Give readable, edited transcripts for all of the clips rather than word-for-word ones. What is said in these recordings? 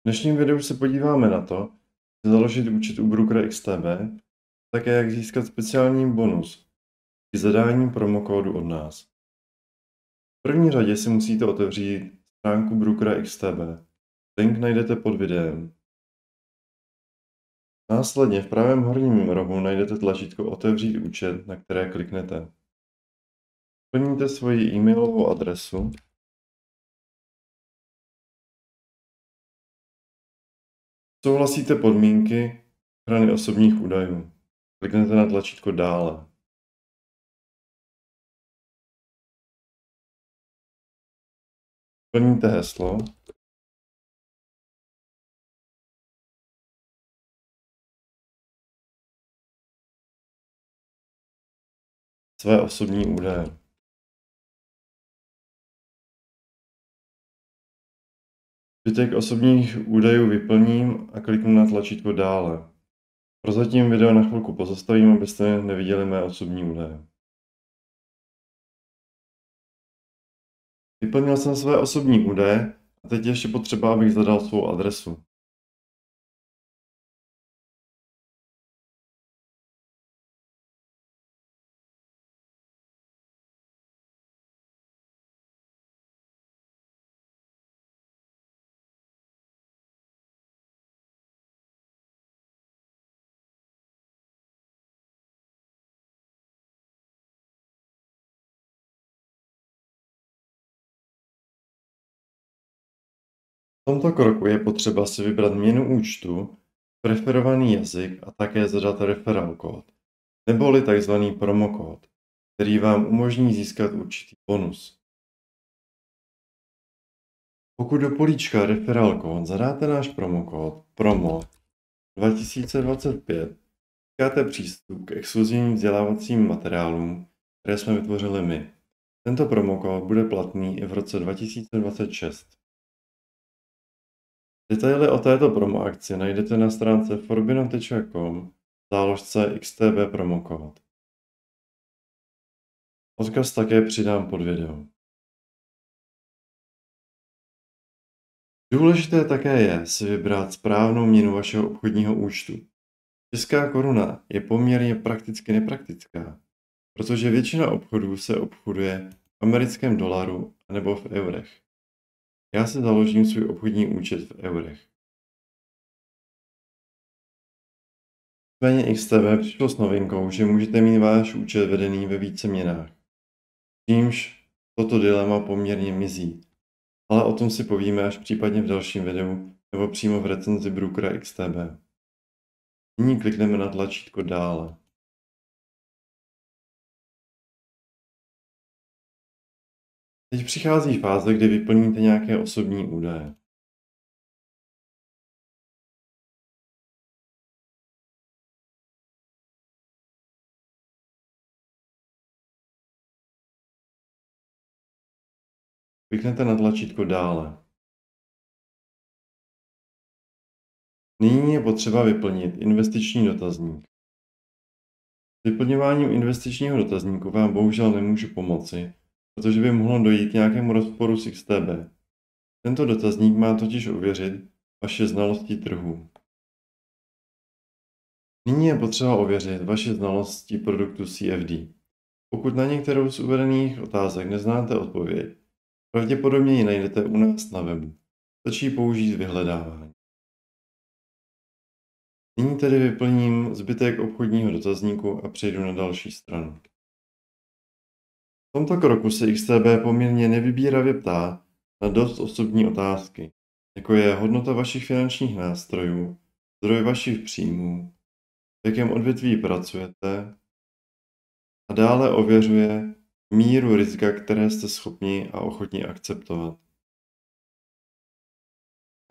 V dnešním videu se podíváme na to, jak založit účet u Brookera XTB, také jak získat speciální bonus při zadání promokódu od nás. V první řadě si musíte otevřít stránku Brookera XTB. Link najdete pod videem. Následně v pravém horním rohu najdete tlačítko Otevřít účet, na které kliknete. Splníte svoji e-mailovou adresu. Souhlasíte podmínky ochrany osobních údajů. Kliknete na tlačítko Dále. Splníte heslo. Své osobní údaje. Zbytek osobních údajů vyplním a kliknu na tlačítko Dále. Prozatím video na chvilku pozastavím, abyste neviděli mé osobní údaje. Vyplnil jsem své osobní údaje a teď ještě potřeba, abych zadal svou adresu. V tomto kroku je potřeba si vybrat měnu účtu, preferovaný jazyk a také zadat referral kód, neboli tzv. promokód, který vám umožní získat určitý bonus. Pokud do políčka referral kód zadáte náš promokód PROMO 2025, získáte přístup k exkluzivním vzdělávacím materiálům, které jsme vytvořili my. Tento promokód bude platný i v roce 2026. Detaily o této promo akci najdete na stránce forbino.com v záložce XTB promokód. Odkaz také přidám pod video. Důležité také je si vybrat správnou měnu vašeho obchodního účtu. Česká koruna je poměrně prakticky nepraktická, protože většina obchodů se obchoduje v americkém dolaru nebo v eurech. Já si založím svůj obchodní účet v eurech. Nicméně XTB přišlo s novinkou, že můžete mít váš účet vedený ve více měnách. Tímž toto dilema poměrně mizí, ale o tom si povíme až případně v dalším videu nebo přímo v recenzi Brookera XTB. Nyní klikneme na tlačítko Dále. Teď přichází fáze, kdy vyplníte nějaké osobní údaje. Kliknete na tlačítko Dále. Nyní je potřeba vyplnit investiční dotazník. S vyplňováním investičního dotazníku vám bohužel nemůžu pomoci, protože by mohlo dojít k nějakému rozporu s XTB. Tento dotazník má totiž ověřit vaše znalosti trhu. Nyní je potřeba ověřit vaše znalosti produktu CFD. Pokud na některou z uvedených otázek neznáte odpověď, pravděpodobně ji najdete u nás na webu. Stačí použít vyhledávání. Nyní tedy vyplním zbytek obchodního dotazníku a přejdu na další stranu. V tomto kroku se XTB poměrně nevybíravě ptá na dost osobní otázky, jako je hodnota vašich finančních nástrojů, zdroj vašich příjmů, v jakém odvětví pracujete a dále ověřuje míru rizika, které jste schopni a ochotni akceptovat.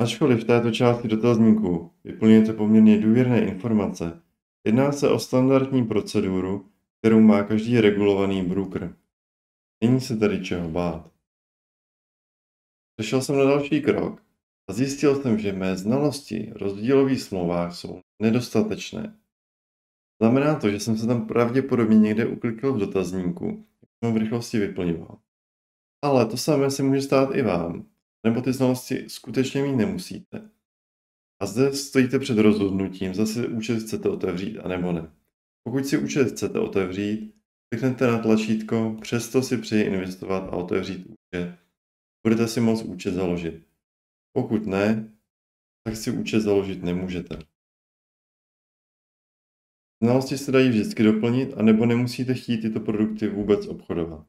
Ačkoliv v této části dotazníku vyplňujete poměrně důvěrné informace, jedná se o standardní proceduru, kterou má každý regulovaný broker. Není se tedy čeho bát. Přešel jsem na další krok a zjistil jsem, že mé znalosti o rozdílových smlouvách jsou nedostatečné. Znamená to, že jsem se tam pravděpodobně někde uklikl v dotazníku, jak jsem v rychlosti vyplňoval. Ale to samé se může stát i vám, nebo ty znalosti skutečně mít nemusíte. A zde stojíte před rozhodnutím, zda si účet chcete otevřít, anebo ne. Pokud si účet chcete otevřít, kliknete na tlačítko "Přesto si přeji investovat a otevřít účet". Budete si moct účet založit. Pokud ne, tak si účet založit nemůžete. Znalosti se dají vždycky doplnit, anebo nemusíte chtít tyto produkty vůbec obchodovat.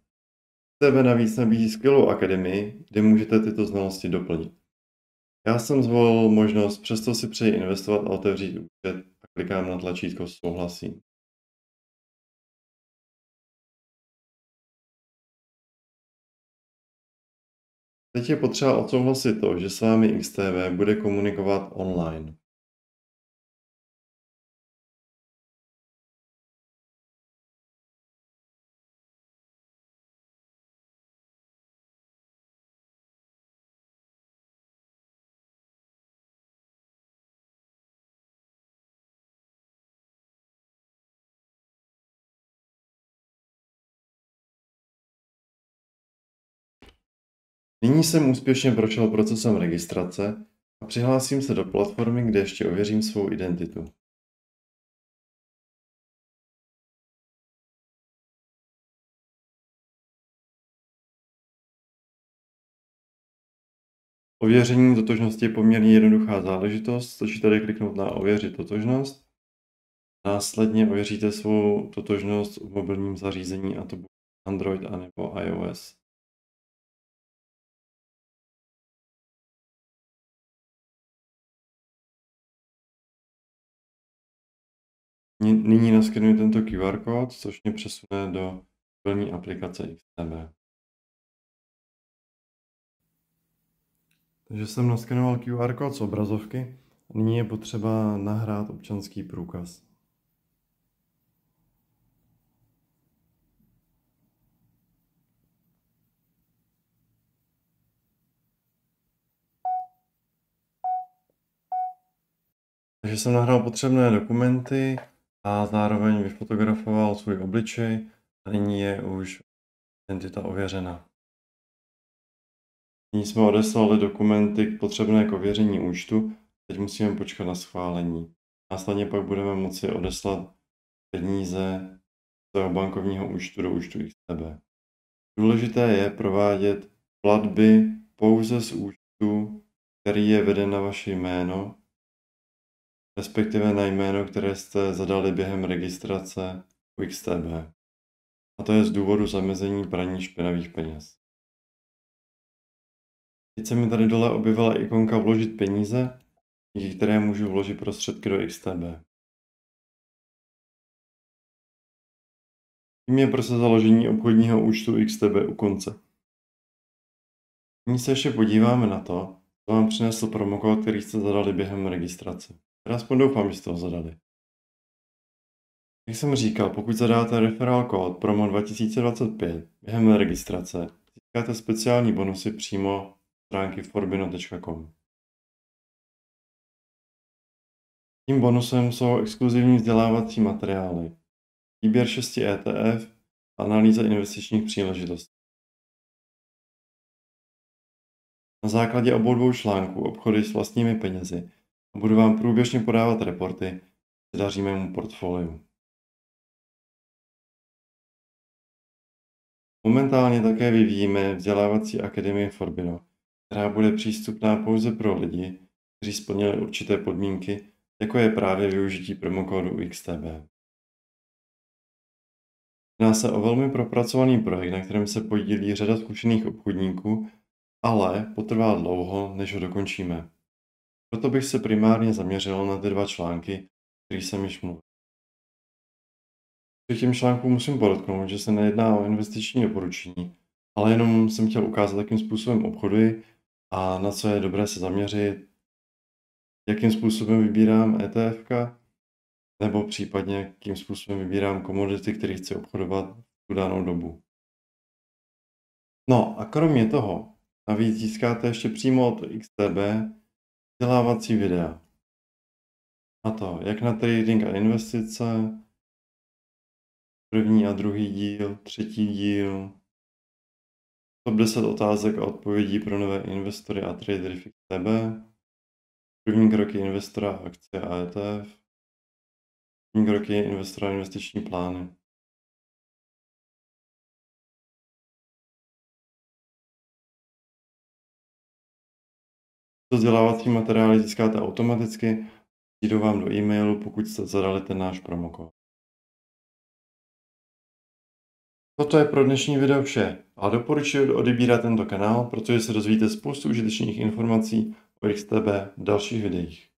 XTB navíc nabízí skvělou akademii, kde můžete tyto znalosti doplnit. Já jsem zvolil možnost "Přesto si přeji investovat a otevřít účet" a klikám na tlačítko "Souhlasím". Teď je potřeba odsouhlasit to, že s vámi XTB bude komunikovat online. Nyní jsem úspěšně prošel procesem registrace a přihlásím se do platformy, kde ještě ověřím svou identitu. Ověření totožnosti je poměrně jednoduchá záležitost, stačí tady kliknout na "Ověřit totožnost". Následně ověříte svou totožnost v mobilním zařízení, a to buď Android anebo iOS. Nyní naskenuji tento QR kód, což mě přesune do mobilní aplikace XTB. Takže jsem naskenoval QR kód z obrazovky. Nyní je potřeba nahrát občanský průkaz. Takže jsem nahrál potřebné dokumenty a zároveň vyfotografoval svůj obličej a nyní je už identita ověřena. Nyní jsme odeslali dokumenty potřebné k ověření účtu, teď musíme počkat na schválení. Následně pak budeme moci odeslat peníze z svého bankovního účtu do účtu XTB. Důležité je provádět platby pouze z účtu, který je veden na vaše jméno, respektive na jméno, které jste zadali během registrace u XTB. A to je z důvodu zamezení praní špinavých peněz. Teď se mi tady dole objevila ikonka "Vložit peníze", díky které můžu vložit prostředky do XTB. Tím je proces založení obchodního účtu XTB u konce. Nyní se ještě podíváme na to, co vám přinesl promokód, který jste zadali během registrace. Já aspoň doufám, že jste ho zadali. Jak jsem říkal, pokud zadáte referál kód PROMO 2025 během registrace, získáte speciální bonusy přímo z stránky forbino.com. Tím bonusem jsou exkluzivní vzdělávací materiály, výběr 6 ETF a analýza investičních příležitostí. Na základě obou dvou článků "Obchody s vlastními penězi" budu vám průběžně podávat reporty k dařímému portfoliu. Momentálně také vyvíjíme vzdělávací akademii Forbino, která bude přístupná pouze pro lidi, kteří splnili určité podmínky, jako je právě využití promokódu XTB. Jedná se o velmi propracovaný projekt, na kterém se podílí řada zkušených obchodníků, ale potrvá dlouho, než ho dokončíme. Proto bych se primárně zaměřil na ty 2 články, o kterých jsem již mluvil. K těm článkům musím podotknout, že se nejedná o investiční doporučení, ale jenom jsem chtěl ukázat, jakým způsobem obchoduji a na co je dobré se zaměřit, jakým způsobem vybírám ETFka, nebo případně jakým způsobem vybírám komodity, které chci obchodovat v tu danou dobu. No a kromě toho navíc získáte ještě přímo od XTB vzdělávací videa. A to jak na trading a investice, první a druhý díl, třetí díl, top 10 otázek a odpovědí pro nové investory a tradery v XTB, První kroky investora, akcie a ETF. První kroky investora, investiční plány. Vzdělávací materiály získáte automaticky, přijdou vám do e-mailu, pokud jste zadali ten náš promokód. Toto je pro dnešní video vše a doporučuji odebírat tento kanál, protože se dozvíte spoustu užitečných informací o XTB v dalších videích.